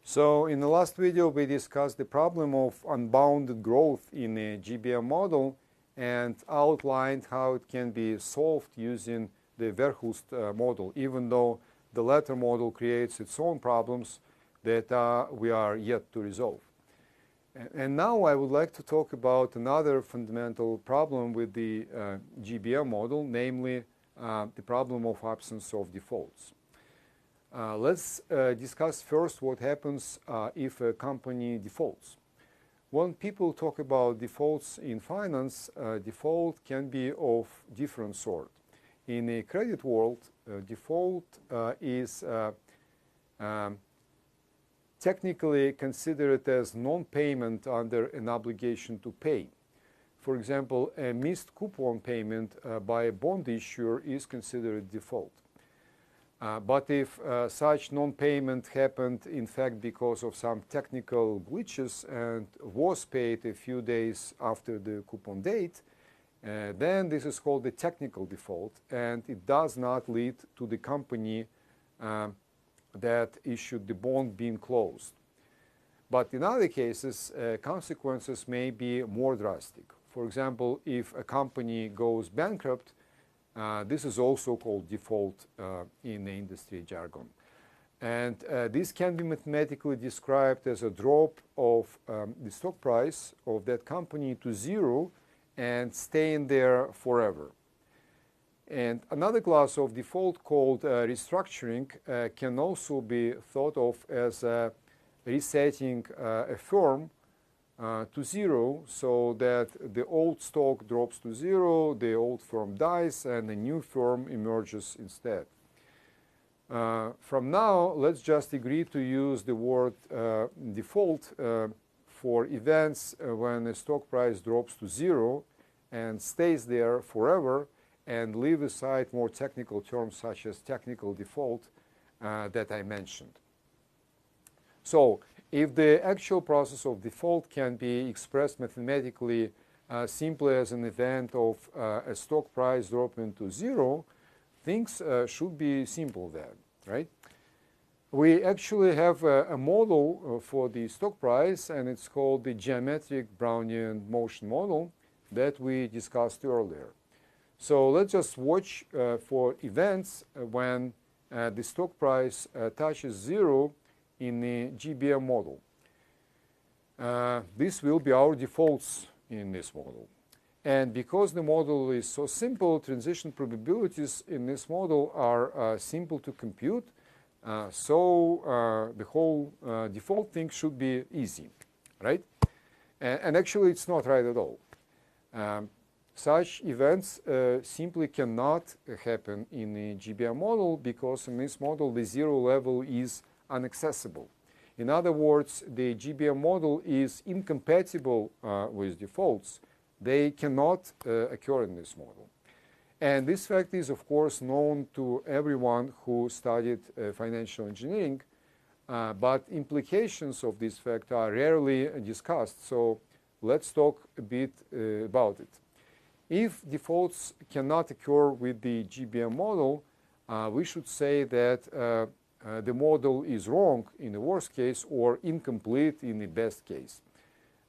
So in the last video we discussed the problem of unbounded growth in a GBM model and outlined how it can be solved using the Verhulst model, even though the latter model creates its own problems that we are yet to resolve. And now I would like to talk about another fundamental problem with the GBM model, namely the problem of absence of defaults. Let's discuss first what happens if a company defaults. When people talk about defaults in finance, default can be of different sort. In a credit world, default is technically considered as non-payment under an obligation to pay. For example, a missed coupon payment by a bond issuer is considered default. But if such non-payment happened in fact because of some technical glitches and was paid a few days after the coupon date, then this is called the technical default, and it does not lead to the company that issued the bond being closed. But in other cases, consequences may be more drastic. For example, if a company goes bankrupt, this is also called default in the industry jargon. And this can be mathematically described as a drop of the stock price of that company to zero and staying there forever. And another class of default called restructuring can also be thought of as resetting a firm to zero, so that the old stock drops to zero, the old firm dies, and a new firm emerges instead. From now, let's just agree to use the word default for events when a stock price drops to zero and stays there forever, and leave aside more technical terms such as technical default that I mentioned. So, if the actual process of default can be expressed mathematically simply as an event of a stock price dropping to zero, things should be simple then, right? We actually have a model for the stock price, and it's called the geometric Brownian motion model that we discussed earlier. So let's just watch for events when the stock price touches zero in the GBM model. This will be our defaults in this model. And because the model is so simple, transition probabilities in this model are simple to compute. So the whole default thing should be easy, right? And actually it's not right at all. Such events simply cannot happen in the GBM model, because in this model the zero level is inaccessible. In other words, the GBM model is incompatible with defaults. They cannot occur in this model. And this fact is, of course, known to everyone who studied financial engineering, but implications of this fact are rarely discussed. So let's talk a bit about it. If defaults cannot occur with the GBM model, we should say that the model is wrong in the worst case or incomplete in the best case,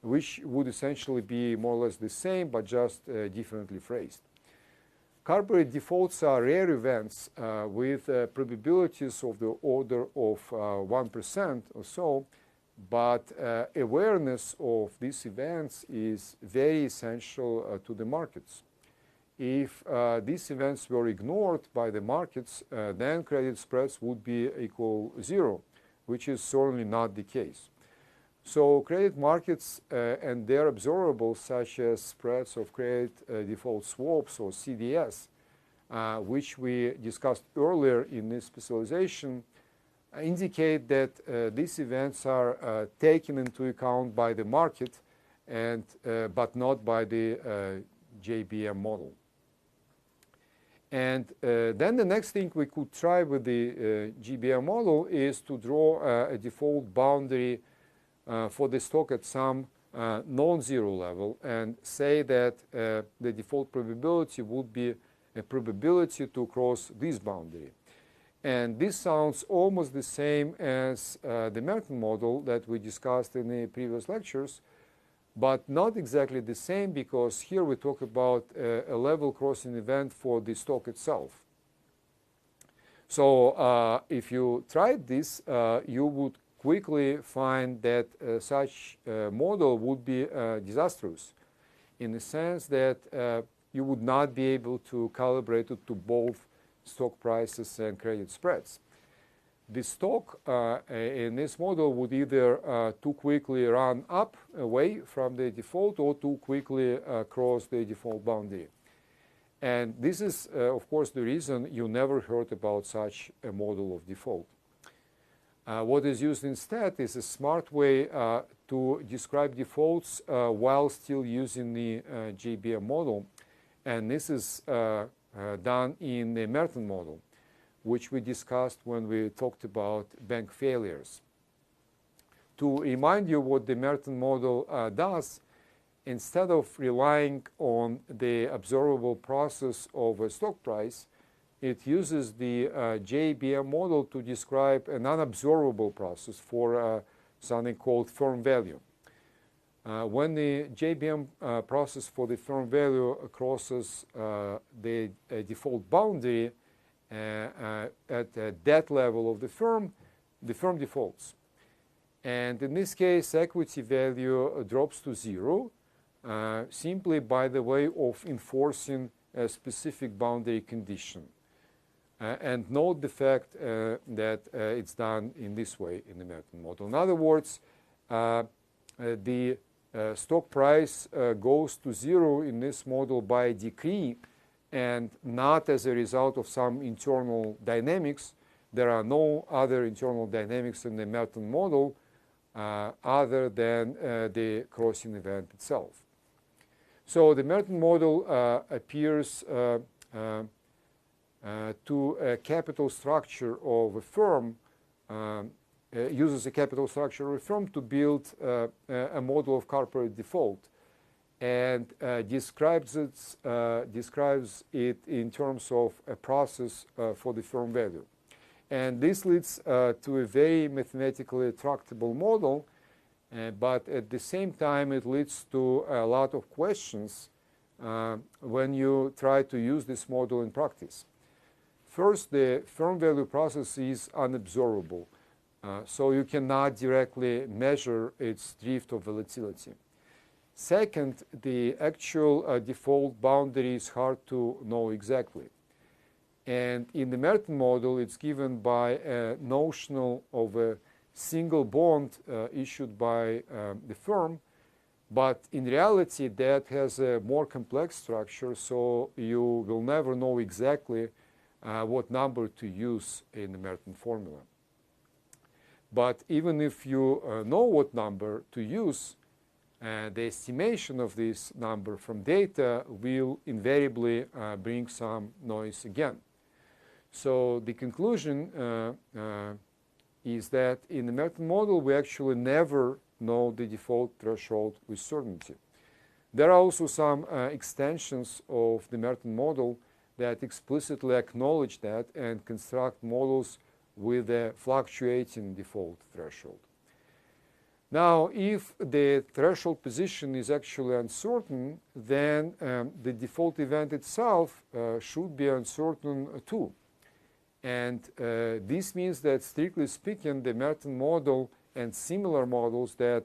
which would essentially be more or less the same but just differently phrased. Corporate defaults are rare events with probabilities of the order of 1% or so, but awareness of these events is very essential to the markets. If these events were ignored by the markets, then credit spreads would be equal zero, which is certainly not the case. So credit markets and their observables, such as spreads of credit default swaps or CDS, which we discussed earlier in this specialization, indicate that these events are taken into account by the market and but not by the GBM model. And then the next thing we could try with the GBM model is to draw a default boundary for the stock at some non-zero level, and say that the default probability would be a probability to cross this boundary. And this sounds almost the same as the Merton model that we discussed in the previous lectures, but not exactly the same, because here we talk about a level crossing event for the stock itself. So if you tried this, you would quickly find that such a model would be disastrous, in the sense that you would not be able to calibrate it to both stock prices and credit spreads. The stock in this model would either too quickly run up away from the default or too quickly cross the default boundary. And this is, of course, the reason you never heard about such a model of default. What is used instead is a smart way to describe defaults while still using the JBM model. And this is done in the Merton model, which we discussed when we talked about bank failures. To remind you what the Merton model does, instead of relying on the observable process of a stock price, it uses the JBM model to describe an unobservable process for something called firm value. When the JBM process for the firm value crosses the default boundary at that level of the firm defaults. And in this case, equity value drops to zero simply by the way of enforcing a specific boundary condition. And note the fact that it's done in this way in the Merton model. In other words, the stock price goes to zero in this model by decree, and not as a result of some internal dynamics. There are no other internal dynamics in the Merton model other than the crossing event itself. So the Merton model appears to a capital structure of a firm, uses a capital structure of a firm to build a model of corporate default, and describes it in terms of a process for the firm value. And this leads to a very mathematically tractable model, but at the same time it leads to a lot of questions when you try to use this model in practice. First, the firm value process is unobservable, so you cannot directly measure its drift or volatility. Second, the actual default boundary is hard to know exactly. And in the Merton model, it's given by a notional of a single bond issued by the firm, but in reality that has a more complex structure, so you will never know exactly what number to use in the Merton formula. But even if you know what number to use, the estimation of this number from data will invariably bring some noise again. So the conclusion is that in the Merton model we actually never know the default threshold with certainty. There are also some extensions of the Merton model that explicitly acknowledge that and construct models with a fluctuating default threshold. Now, if the threshold position is actually uncertain, then the default event itself should be uncertain too. And this means that, strictly speaking, the Merton model and similar models that,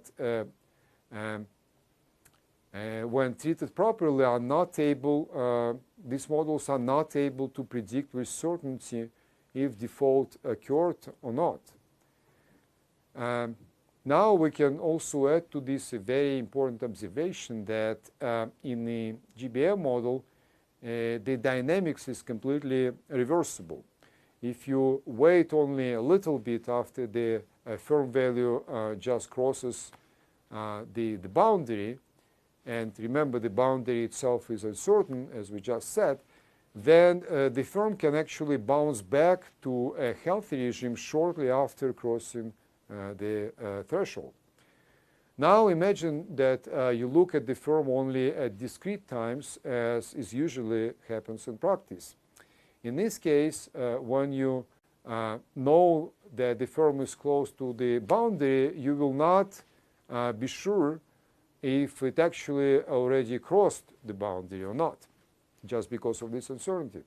when treated properly, are not able, these models are not able to predict with certainty if default occurred or not. Now we can also add to this a very important observation that in the GBM model, the dynamics is completely reversible. If you wait only a little bit after the firm value just crosses the boundary, and remember the boundary itself is uncertain, as we just said, then the firm can actually bounce back to a healthy regime shortly after crossing the threshold. Now imagine that you look at the firm only at discrete times, as is usually happens in practice. In this case, when you know that the firm is close to the boundary, you will not be sure if it actually already crossed the boundary or not, just because of this uncertainty.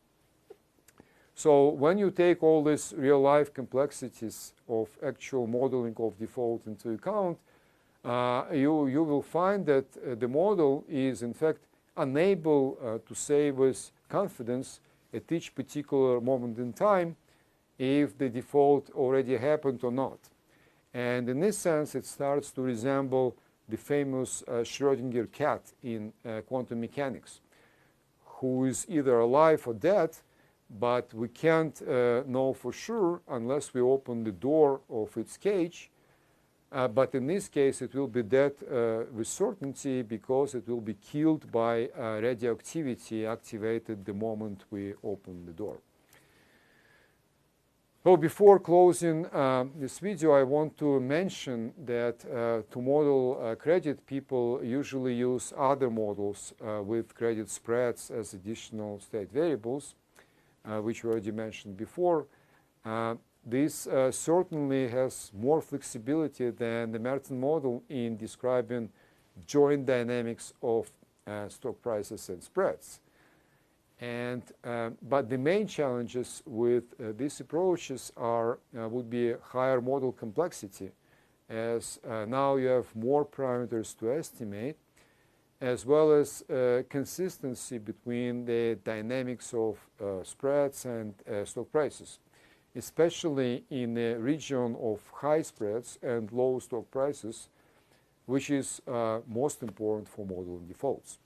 So when you take all these real-life complexities of actual modeling of default into account, you will find that the model is in fact unable to say with confidence at each particular moment in time if the default already happened or not. And in this sense, it starts to resemble the famous Schrödinger cat in quantum mechanics, who is either alive or dead, but we can't know for sure unless we open the door of its cage. But in this case, it will be dead with certainty because it will be killed by radioactivity activated the moment we open the door. So before closing this video, I want to mention that to model credit, people usually use other models with credit spreads as additional state variables, which we already mentioned before. This certainly has more flexibility than the Merton model in describing joint dynamics of stock prices and spreads. But the main challenges with these approaches would be higher model complexity, as now you have more parameters to estimate, as well as consistency between the dynamics of spreads and stock prices, especially in a region of high spreads and low stock prices, which is most important for modeling defaults.